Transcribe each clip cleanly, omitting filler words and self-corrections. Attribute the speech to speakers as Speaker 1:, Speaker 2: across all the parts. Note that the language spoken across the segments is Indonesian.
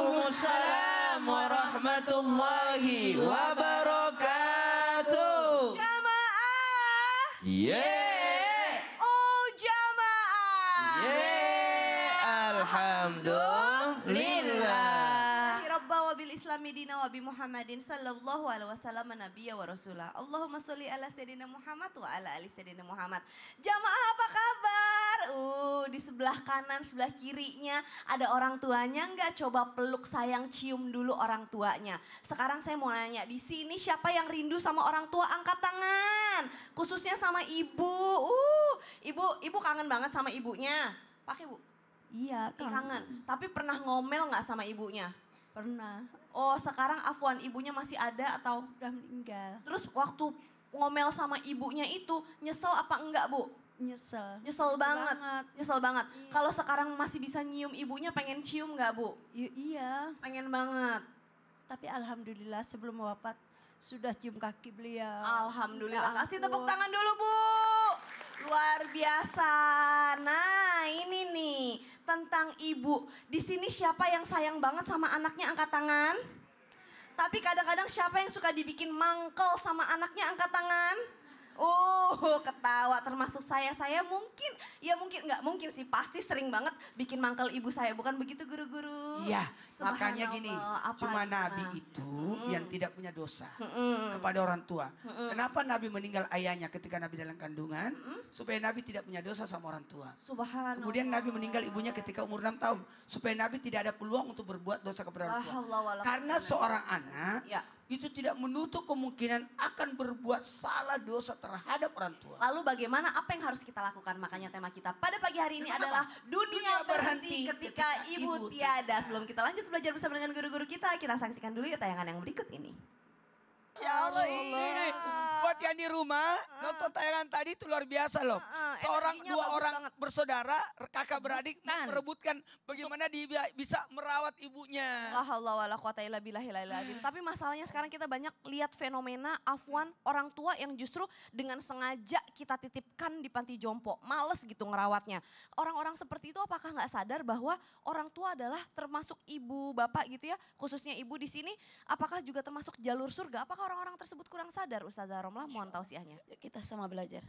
Speaker 1: Waalaikumsalam warahmatullahi wabarakatuh.
Speaker 2: Jamaah.
Speaker 1: Yeah.
Speaker 2: Oh jamaah.
Speaker 1: Yeah. Alhamdulillah.
Speaker 2: Rabba wa bil islami dina wa bi Muhammadin sallallahu alaihi wasallam nabiyya wa rasulah. Allahumma sholli ala sayyidina Muhammad wa ala ali sayyidina Muhammad. Jamaah apa kabar? Di sebelah kanan, sebelah kirinya ada orang tuanya enggak? Coba peluk sayang cium dulu orang tuanya. Sekarang saya mau nanya, di sini siapa yang rindu sama orang tua? Angkat tangan. Khususnya sama ibu. Ibu kangen banget sama ibunya. Pakai Bu?
Speaker 3: Iya,
Speaker 2: Kangen. Tapi pernah ngomel nggak sama ibunya?
Speaker 3: pernah.
Speaker 2: Oh sekarang afwan ibunya masih ada atau?
Speaker 3: Udah meninggal.
Speaker 2: Terus waktu ngomel sama ibunya itu nyesel apa enggak Bu?
Speaker 3: Nyesel.
Speaker 2: Nyesel banget. Nyesel banget.
Speaker 3: Iya.
Speaker 2: Kalau sekarang masih bisa nyium ibunya pengen cium nggak Bu?
Speaker 3: Iya.
Speaker 2: Pengen banget.
Speaker 3: Tapi alhamdulillah sebelum wafat sudah cium kaki beliau.
Speaker 2: Alhamdulillah.
Speaker 3: Ya
Speaker 2: Kasih tepuk
Speaker 3: ampun.
Speaker 2: tangan dulu Bu. Luar biasa. Nah ini nih tentang ibu. Di sini siapa yang sayang banget sama anaknya angkat tangan? Tapi kadang-kadang siapa yang suka dibikin mangkel sama anaknya angkat tangan? Ketawa termasuk saya. Saya mungkin, ya mungkin nggak mungkin sih. Pasti sering banget bikin mangkel ibu saya. Bukan begitu guru-guru?
Speaker 4: Iya, makanya gini,
Speaker 2: Subhanallah. Apa?
Speaker 4: cuma Nabi
Speaker 2: Nah.
Speaker 4: itu yang tidak punya dosa kepada orang tua. Kenapa Nabi meninggal ayahnya ketika Nabi dalam kandungan? Supaya Nabi tidak punya dosa sama orang tua.
Speaker 2: Subhanallah.
Speaker 4: Kemudian Nabi meninggal ibunya ketika umur 6 tahun. Supaya Nabi tidak ada peluang untuk berbuat dosa kepada orang tua. Karena seorang anak
Speaker 2: Ya.
Speaker 4: itu tidak menutup kemungkinan akan berbuat salah dosa terhadap orang tua.
Speaker 2: Lalu bagaimana apa yang harus kita lakukan? Makanya tema kita pada pagi hari ini adalah dunia berhenti ketika ibu tiada. Sebelum kita lanjut belajar bersama dengan guru-guru kita saksikan dulu yuk tayangan yang berikut ini. Ya Allah,
Speaker 4: Ini buat yang di rumah nonton tayangan tadi itu luar biasa loh.
Speaker 2: energinya
Speaker 4: Dua
Speaker 2: bagus
Speaker 4: orang
Speaker 2: banget.
Speaker 4: bersaudara, kakak beradik merebutkan bagaimana dia bisa merawat ibunya.
Speaker 2: La haula wala quwata illa billahil aliyil azim. Tapi masalahnya sekarang kita banyak lihat fenomena afwan orang tua yang justru dengan sengaja kita titipkan di panti jompo. Males gitu ngerawatnya. Orang-orang seperti itu apakah nggak sadar bahwa orang tua adalah termasuk ibu, bapak gitu ya. Khususnya ibu di sini apakah juga termasuk jalur surga? Apakah orang-orang tersebut kurang sadar? Ustazah Romlah mohon tausiahnya.
Speaker 5: Yuk kita sama belajar.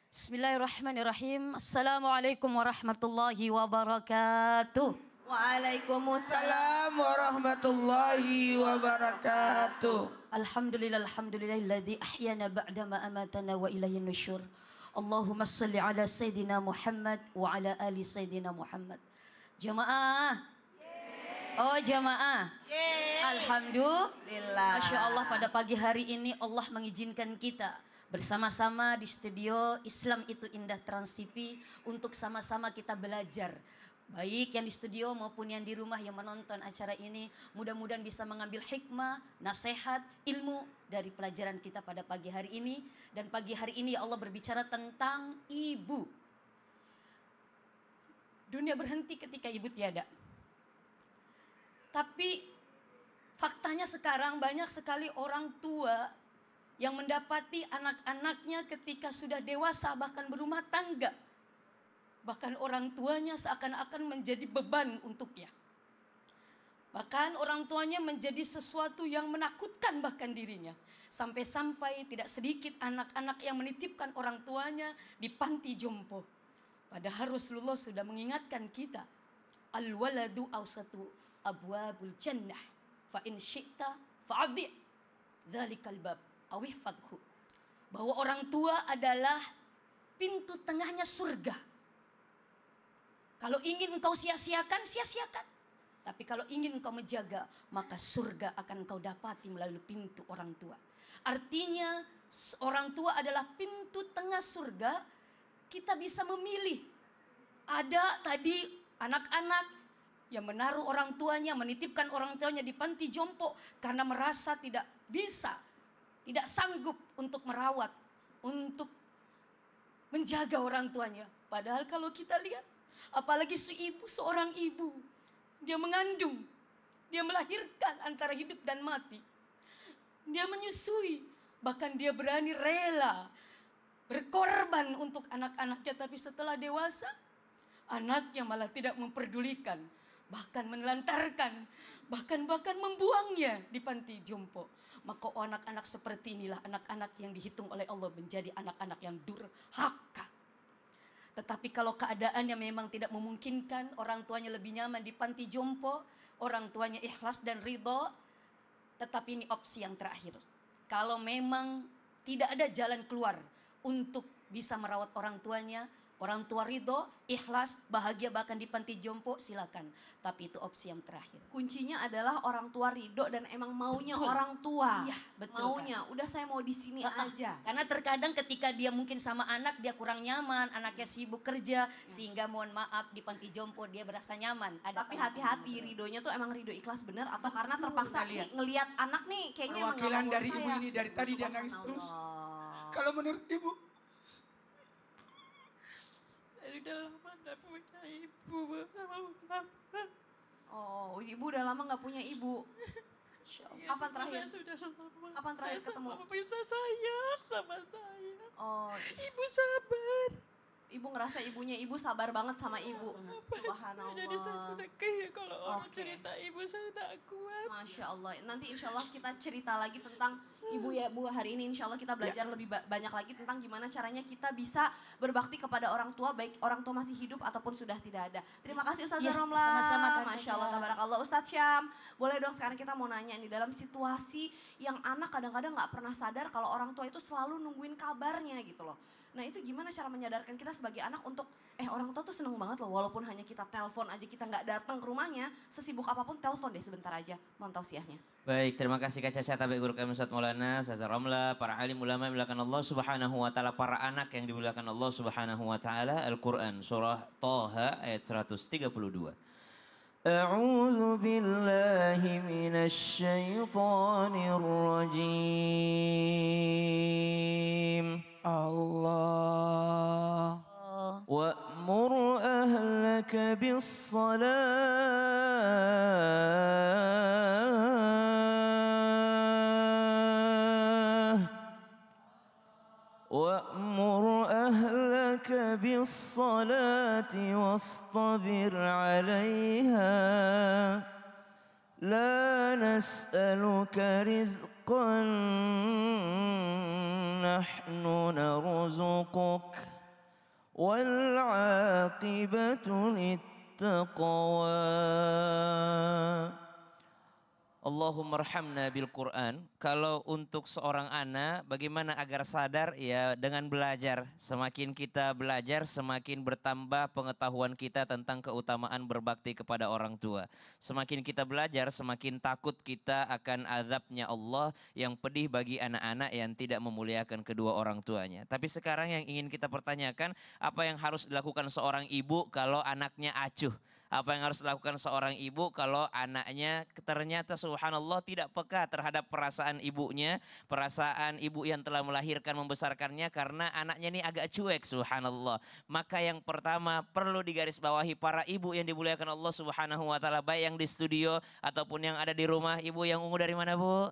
Speaker 5: Bismillahirrahmanirrahim. Assalamualaikum warahmatullahi wabarakatuh.
Speaker 2: Waalaikumsalam.
Speaker 4: Assalamualaikum warahmatullahi wabarakatuh.
Speaker 5: Alhamdulillahilladzi ahyana ba'dama amatana wa ilaihin nusyur. Allahumma shalli ala sayyidina Muhammad wa ala ali sayyidina Muhammad. Jamaah. Oh jamaah. Alhamdulillah. Masya Allah pada pagi hari ini Allah mengizinkan kita bersama-sama di studio Islam Itu Indah Trans TV untuk sama-sama kita belajar. Baik yang di studio maupun yang di rumah yang menonton acara ini. Mudah-mudahan bisa mengambil hikmah, nasihat, ilmu dari pelajaran kita pada pagi hari ini. Dan pagi hari ini ya Allah berbicara tentang ibu. Dunia berhenti ketika ibu tiada. Tapi faktanya sekarang banyak sekali orang tua yang mendapati anak-anaknya ketika sudah dewasa bahkan berumah tangga. Bahkan orang tuanya seakan-akan menjadi beban untuknya. Bahkan orang tuanya menjadi sesuatu yang menakutkan bahkan dirinya. Sampai-sampai tidak sedikit anak-anak yang menitipkan orang tuanya di panti jompo. Padahal Rasulullah sudah mengingatkan kita. Al-waladu awsatu abwabul jannah. Fa in syi'ta fa'adhi' dzalikal bab awihfadhu. Bahwa orang tua adalah pintu tengahnya surga. Kalau ingin engkau sia-siakan, sia-siakan. Tapi kalau ingin engkau menjaga, maka surga akan engkau dapati melalui pintu orang tua. Artinya orang tua adalah pintu tengah surga. Kita bisa memilih. Ada tadi anak-anak yang menaruh orang tuanya, menitipkan orang tuanya di panti jompo karena merasa tidak bisa, tidak sanggup untuk merawat, untuk menjaga orang tuanya. Padahal kalau kita lihat, apalagi seorang ibu, dia mengandung, dia melahirkan antara hidup dan mati. Dia menyusui, bahkan dia berani rela berkorban untuk anak-anaknya. Tapi setelah dewasa, anaknya malah tidak memperdulikan. bahkan menelantarkan, bahkan membuangnya di panti jompo. Maka anak-anak seperti inilah anak-anak yang dihitung oleh Allah menjadi anak-anak yang durhaka. Tetapi kalau keadaannya memang tidak memungkinkan, orang tuanya lebih nyaman di panti jompo, orang tuanya ikhlas dan ridho, tetapi ini opsi yang terakhir. Kalau memang tidak ada jalan keluar untuk bisa merawat orang tuanya, orang tua ridho, ikhlas, bahagia bahkan di panti jompo, silakan. Tapi itu opsi yang terakhir.
Speaker 2: Kuncinya adalah orang tua ridho dan emang maunya
Speaker 5: Betul.
Speaker 2: orang tua.
Speaker 5: Iya, betul,
Speaker 2: maunya, udah saya mau di sini aja.
Speaker 5: Karena terkadang ketika dia mungkin sama anak, dia kurang nyaman, anaknya sibuk kerja, sehingga mohon maaf di panti jompo dia berasa nyaman. Ada
Speaker 2: Tapi hati-hati, ridhonya tuh emang ridho ikhlas bener atau karena terpaksa
Speaker 4: Kita lihat.
Speaker 2: ngelihat anak nih kayaknya emang
Speaker 4: Perwakilan
Speaker 2: nggak mau
Speaker 4: dari
Speaker 2: ngurus
Speaker 4: ibu
Speaker 2: saya.
Speaker 4: ini dari tadi dia nangis terus.
Speaker 2: Subhanallah.
Speaker 4: Kalau menurut ibu,
Speaker 1: Udah lama gak punya ibu sama bapak.
Speaker 2: Oh, ibu udah lama nggak punya ibu. Kapan terakhir?
Speaker 1: Saya sudah lama.
Speaker 2: Kapan terakhir
Speaker 1: Saya
Speaker 2: ketemu?
Speaker 1: Bisa sayang sama saya.
Speaker 2: Oh,
Speaker 1: Ibu sabar.
Speaker 2: ibu ngerasa ibunya ibu sabar banget sama ibu. Subhanallah.
Speaker 1: Jadi saya sudah kayak kalau orang
Speaker 2: Oke.
Speaker 1: cerita ibu saya tidak kuat.
Speaker 2: Masya Allah. Nanti insya Allah kita cerita lagi tentang ibu ya bu. Hari ini insya Allah kita belajar lebih banyak lagi tentang gimana caranya kita bisa berbakti kepada orang tua. Baik orang tua masih hidup ataupun sudah tidak ada. Terima kasih Ustazah
Speaker 5: Ya,
Speaker 2: Romla.
Speaker 5: sama-sama, Kak
Speaker 2: Masya Allah.
Speaker 5: Caca.
Speaker 2: Tabarakallah. Ustadz Syam. Boleh dong sekarang kita mau nanya nih. Dalam situasi yang anak kadang-kadang gak pernah sadar kalau orang tua itu selalu nungguin kabarnya gitu loh. Nah itu gimana cara menyadarkan kita sebagai anak untuk orang tua tuh seneng banget loh walaupun hanya kita telepon aja kita nggak datang ke rumahnya sesibuk apapun telepon deh sebentar aja mohon tausiahnya.
Speaker 6: Baik, terima kasih Kak Caca, tabi guru kami Ustaz Maulana, Ustaz Ramla, para alim ulama yang dimuliakan Allah Subhanahu wa taala, para anak yang dimuliakan Allah Subhanahu wa taala. Al-Qur'an surah Thaha ayat 132. A'udzu billahi minasy syaithanir rajim.
Speaker 4: Allah.
Speaker 6: وأمر أهلك بالصلاة واصطبر عليها لا نسألك رزقا نحن نرزقك والعاقبة للتقوى. Allahumma arhamna bil Quran. Kalau untuk seorang anak bagaimana agar sadar, ya dengan belajar. Semakin kita belajar semakin bertambah pengetahuan kita tentang keutamaan berbakti kepada orang tua. Semakin kita belajar semakin takut kita akan azabnya Allah yang pedih bagi anak-anak yang tidak memuliakan kedua orang tuanya. Tapi sekarang yang ingin kita pertanyakan, apa yang harus dilakukan seorang ibu kalau anaknya acuh? Apa yang harus dilakukan seorang ibu kalau anaknya ternyata subhanallah tidak peka terhadap perasaan ibunya, perasaan ibu yang telah melahirkan membesarkannya, karena anaknya ini agak cuek subhanallah. Maka yang pertama perlu digarisbawahi para ibu yang dimuliakan Allah Subhanahu wa taala, baik yang di studio ataupun yang ada di rumah. Ibu yang ungu dari mana, Bu?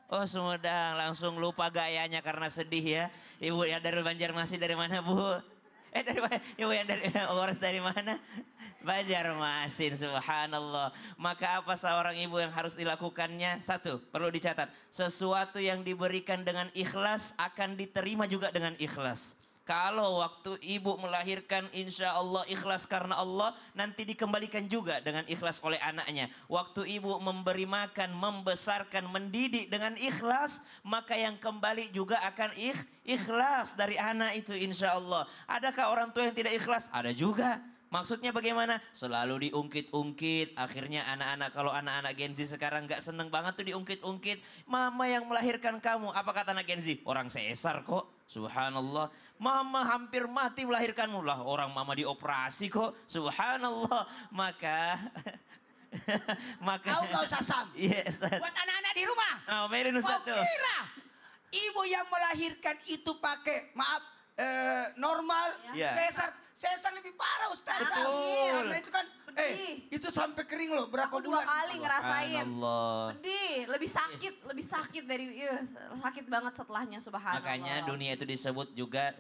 Speaker 6: Oh, Sumedang, langsung lupa gayanya karena sedih ya. Ibu yang dari Banjarmasin dari mana, Bu? Dari mana? Ibu yang dari Ores dari mana? Banjarmasin, subhanallah. Maka apa seorang ibu yang harus dilakukannya? Satu, perlu dicatat. Sesuatu yang diberikan dengan ikhlas akan diterima juga dengan ikhlas. Kalau waktu ibu melahirkan insya Allah ikhlas karena Allah, nanti dikembalikan juga dengan ikhlas oleh anaknya. Waktu ibu memberi makan, membesarkan, mendidik dengan ikhlas, maka yang kembali juga akan ikhlas dari anak itu insya Allah. Adakah orang tua yang tidak ikhlas? Ada juga. Maksudnya bagaimana? Selalu diungkit-ungkit. Akhirnya anak-anak, kalau anak-anak Gen Z sekarang gak seneng banget tuh diungkit-ungkit. Mama yang melahirkan kamu. Apa kata anak Gen Z? Orang sesar kok. Subhanallah. Mama hampir mati melahirkanmu. Lah orang mama dioperasi kok. Subhanallah. Maka
Speaker 4: Kau gak usah sam.
Speaker 6: Yes.
Speaker 4: Buat anak-anak di rumah.
Speaker 6: Oh, Merin
Speaker 4: Kau
Speaker 6: Ustaz tuh.
Speaker 4: kira ibu yang melahirkan itu pakai, maaf, normal,
Speaker 6: Ya.
Speaker 4: sesar, sesar lebih parah Ustaz.
Speaker 6: Betul.
Speaker 4: Karena itu kan, itu sampai kering loh berapa
Speaker 2: Aku 2
Speaker 4: bulan.
Speaker 2: kali ngerasain.
Speaker 6: Subhanallah.
Speaker 2: Pedih, lebih sakit dari sakit banget setelahnya, subhanallah.
Speaker 6: Makanya dunia itu disebut juga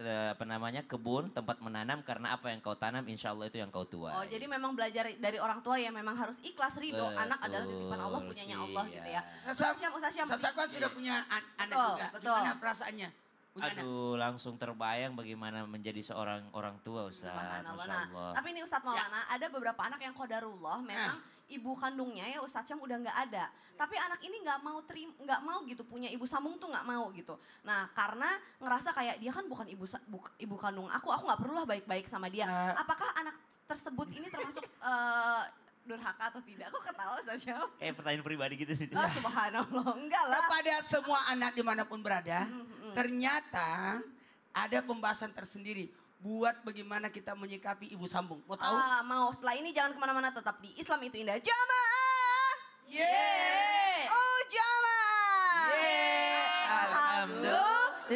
Speaker 6: kebun, tempat menanam karena apa yang kau tanam insya Allah itu yang kau tuai.
Speaker 2: Oh, jadi memang belajar dari orang tua ya memang harus ikhlas ridho. Anak adalah titipan Allah,
Speaker 6: Betul,
Speaker 2: punyanya Allah gitu ya.
Speaker 4: Ustaz
Speaker 2: Ustaz Syam.
Speaker 4: kan sudah punya anak
Speaker 2: Betul,
Speaker 4: juga.
Speaker 2: betul.
Speaker 4: Gimana perasaannya? Punya anak?
Speaker 6: Aduh, langsung terbayang bagaimana menjadi seorang orang tua Ustaz.
Speaker 2: Subhanallah.
Speaker 6: Masya
Speaker 2: Nah,
Speaker 6: Allah.
Speaker 2: tapi ini Ustadz Maulana, ada beberapa anak yang qadarullah memang ibu kandungnya ya Ustadz Syam udah nggak ada. Tapi anak ini nggak mau gitu punya ibu sambung tuh nggak mau gitu. Nah, karena ngerasa kayak dia kan bukan ibu kandung aku nggak perlulah baik-baik sama dia. Apakah anak tersebut ini termasuk durhaka atau tidak? Kok ketawa Ustadz Syam?
Speaker 6: Pertanyaan pribadi gitu.
Speaker 2: Oh, subhanallah, enggak lah.
Speaker 4: Kepada semua anak dimanapun berada, ternyata ada pembahasan tersendiri buat bagaimana kita menyikapi ibu sambung. Mau tahu?
Speaker 2: Mau, setelah ini jangan kemana-mana, tetap di Islam itu indah. Jamaah!
Speaker 4: Yeay!
Speaker 2: Oh, jamaah!
Speaker 6: Alhamdulillah.